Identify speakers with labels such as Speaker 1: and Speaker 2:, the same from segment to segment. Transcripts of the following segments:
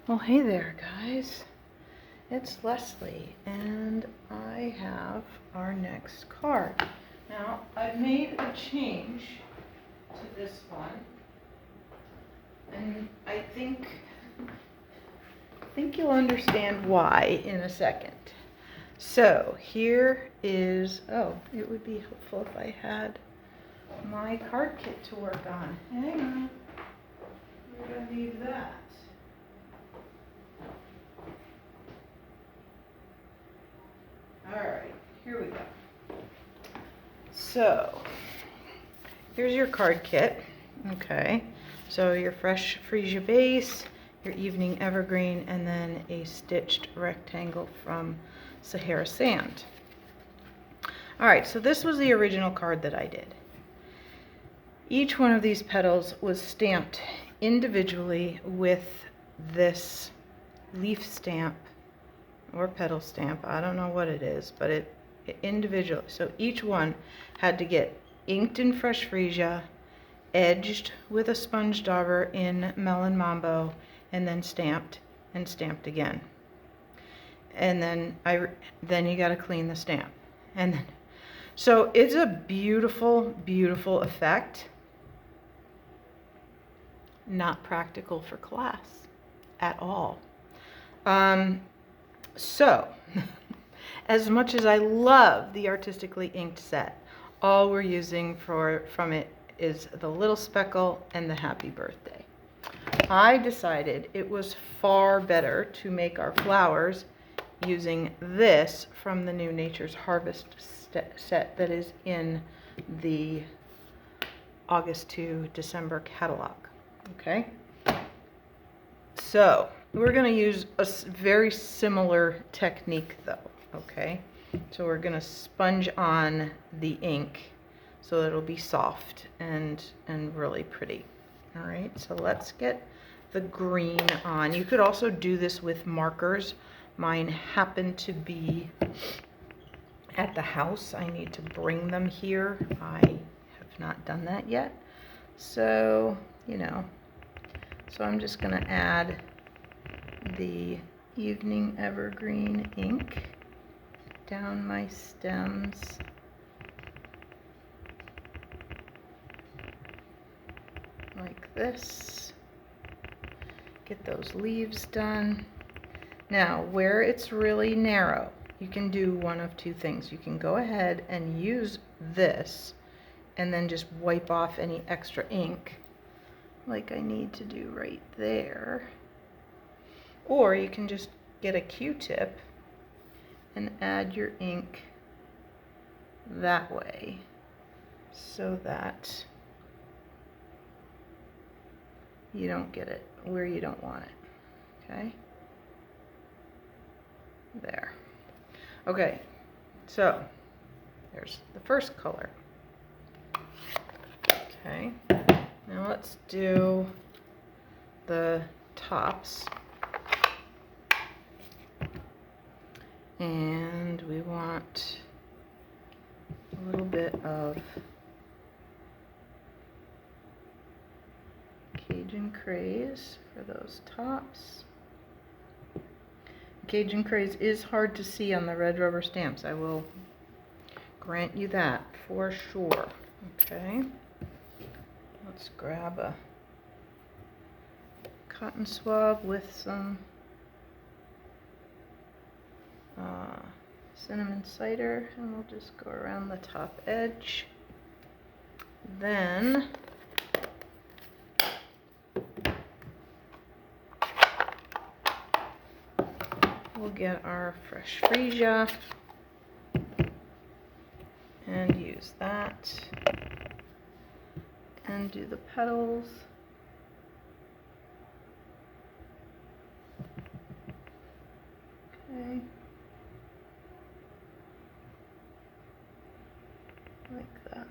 Speaker 1: Well, hey there, guys. It's Leslie, and I have our next card. Now, I've made a change to this one, and I think you'll understand why in a second. So, here is, it would be helpful if I had my card kit to work on. Hang on. Where did I leave that? Alright, here we go. So, here's your card kit. Okay, so your fresh Freesia base, your evening evergreen, and then a stitched rectangle from Sahara sand. Alright, so this was the original card that I did. Each one of these petals was stamped individually with this leaf stamp or petal stamp. I don't know what it is, but it individual. So each one had to get inked in fresh Freesia, edged with a sponge dauber in Melon Mambo, and then stamped and stamped again. And then you got to clean the stamp. And then, so it's a beautiful, beautiful effect. Not practical for class at all. So, as much as I love the Artistically inked set, all we're using from it is the little speckle and the happy birthday. I decided it was far better to make our flowers using this from the new Nature's Harvest set that is in the August to December catalog. Okay? So, we're going to use a very similar technique though, okay? So we're going to sponge on the ink so that it'll be soft and really pretty. All right, so let's get the green on. You could also do this with markers. Mine happen to be at the house. I need to bring them here. I have not done that yet. So, so I'm just going to add the evening evergreen ink down my stems like this. Get those leaves done. Now, where it's really narrow, you can do one of two things. You can go ahead and use this and then just wipe off any extra ink like I need to do right there. Or you can just get a Q-tip and add your ink that way so that you don't get it where you don't want it. Okay? There. Okay, so there's the first color. Okay, now let's do the tops. And we want a little bit of Cajun Craze for those tops. Cajun Craze is hard to see on the red rubber stamps. I will grant you that for sure. Okay, let's grab a cotton swab with some cinnamon cider, and we'll just go around the top edge. Then we'll get our fresh Freesia and use that and do the petals. Okay. Like that.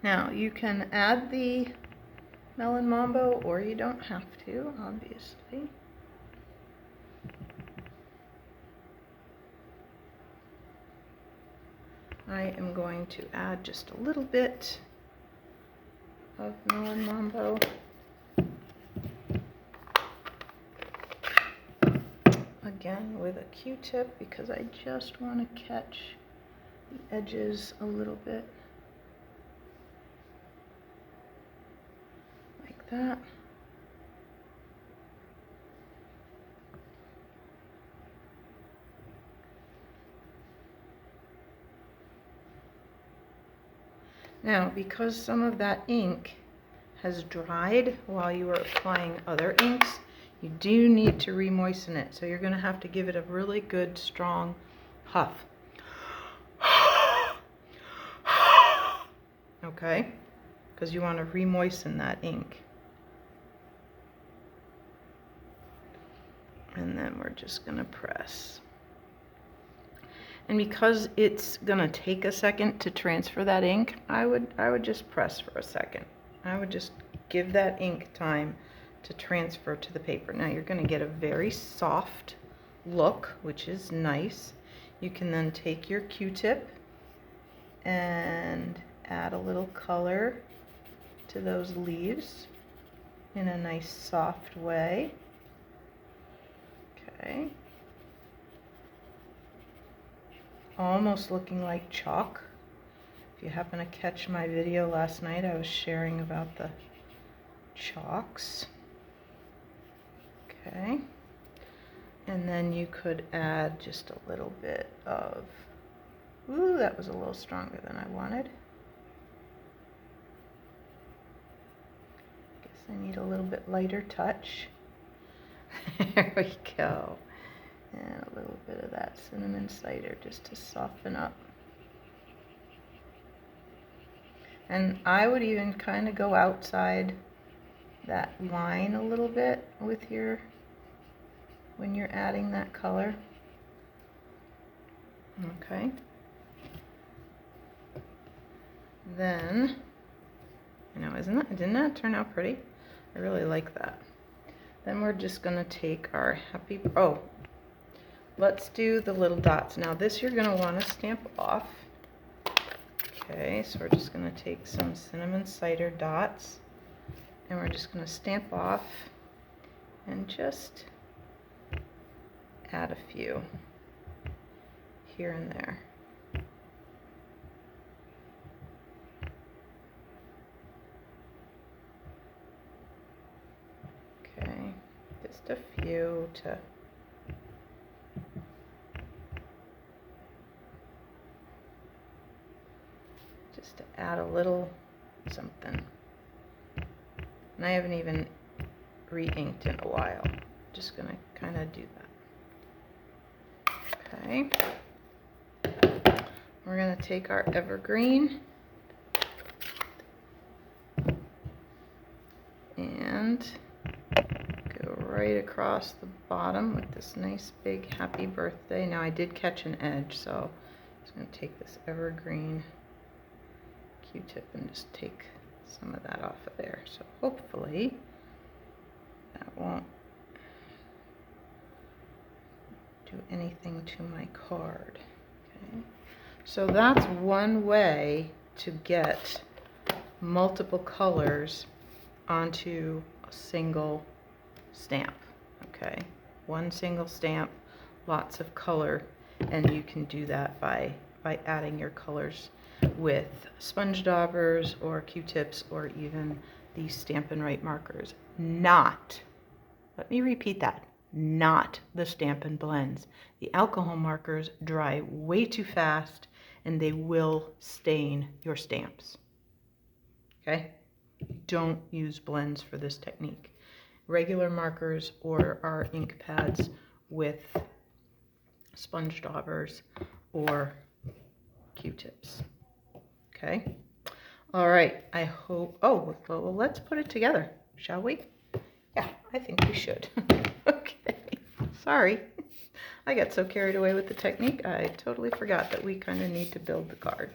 Speaker 1: Now you can add the Melon Mambo, or you don't have to, obviously. I am going to add just a little bit of Melon Mambo again with a Q-tip because I just want to catch the edges a little bit. Like that. Now, because some of that ink has dried while you were applying other inks, you do need to re-moisten it. So you're going to have to give it a really good, strong huff. Okay? Because you want to re-moisten that ink. And then we're just going to press. And because it's going to take a second to transfer that ink, I would just press for a second. I would just give that ink time to transfer to the paper. Now you're going to get a very soft look, which is nice. You can then take your Q-tip and add a little color to those leaves in a nice soft way. Okay. Almost looking like chalk. If you happen to catch my video last night, I was sharing about the chalks. Okay. And then you could add just a little bit of, ooh, that was a little stronger than I wanted. Guess I need a little bit lighter touch. There we go. And a little bit of that cinnamon cider just to soften up. And I would even kind of go outside that line a little bit with your, when you're adding that color. Okay. Then, you know, didn't that turn out pretty? I really like that. Then we're just gonna take our happy, oh, let's do the little dots. Now this you're going to want to stamp off. Okay, so we're just going to take some cinnamon cider dots and we're just going to stamp off and just add a few here and there. Okay, just a few to add a little something. And I haven't even re-inked in a while. Just gonna kind of do that. Okay. We're gonna take our Evergreen and go right across the bottom with this nice big happy birthday. Now I did catch an edge, so I'm just gonna take this Evergreen Q-tip and just take some of that off of there. So hopefully that won't do anything to my card. Okay. So that's one way to get multiple colors onto a single stamp. Okay. One single stamp, lots of color, and you can do that by adding your colors with sponge daubers or Q-tips or even the Stampin' Right markers. Not, let me repeat that, not the Stampin' blends. The alcohol markers dry way too fast and they will stain your stamps. Okay? Don't use blends for this technique. Regular markers or our ink pads with sponge daubers or Q-tips. Okay. All right. I hope, oh, well, let's put it together, shall we? Yeah, I think we should. Okay. Sorry. I got so carried away with the technique, I totally forgot that we kind of need to build the card.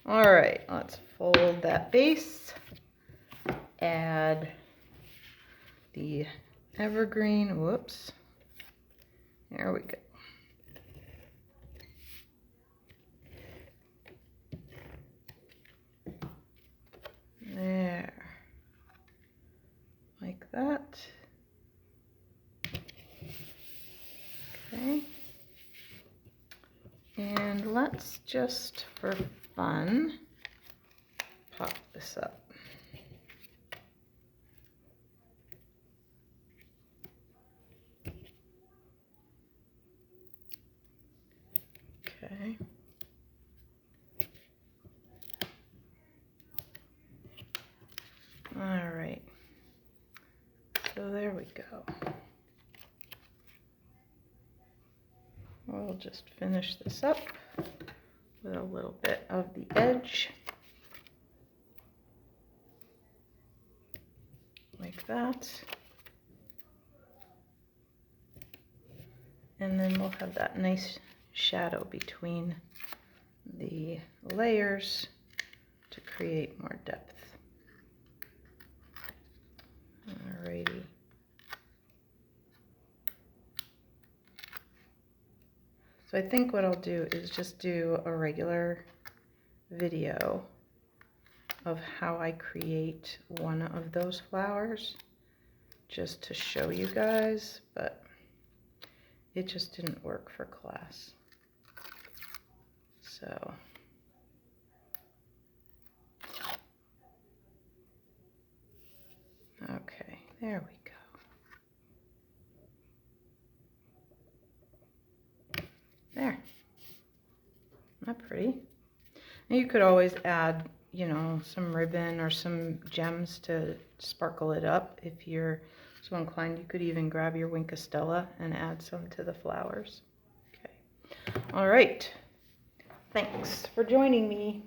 Speaker 1: All right. Let's fold that base. Add the Evergreen. Whoops. There we go. There, like that. let's just for fun pop this up. Okay. All right. So there we go. We'll just finish this up with a little bit of the edge. Like that. And then we'll have that nice shadow between the layers to create more depth. Alrighty. So I think what I'll do is just do a regular video of how I create one of those flowers just to show you guys, but it just didn't work for class. So okay, there we go. There. Not pretty. And you could always add, you know, some ribbon or some gems to sparkle it up if you're so inclined. You could even grab your Wink-A-Stella and add some to the flowers. Okay. All right. Thanks for joining me.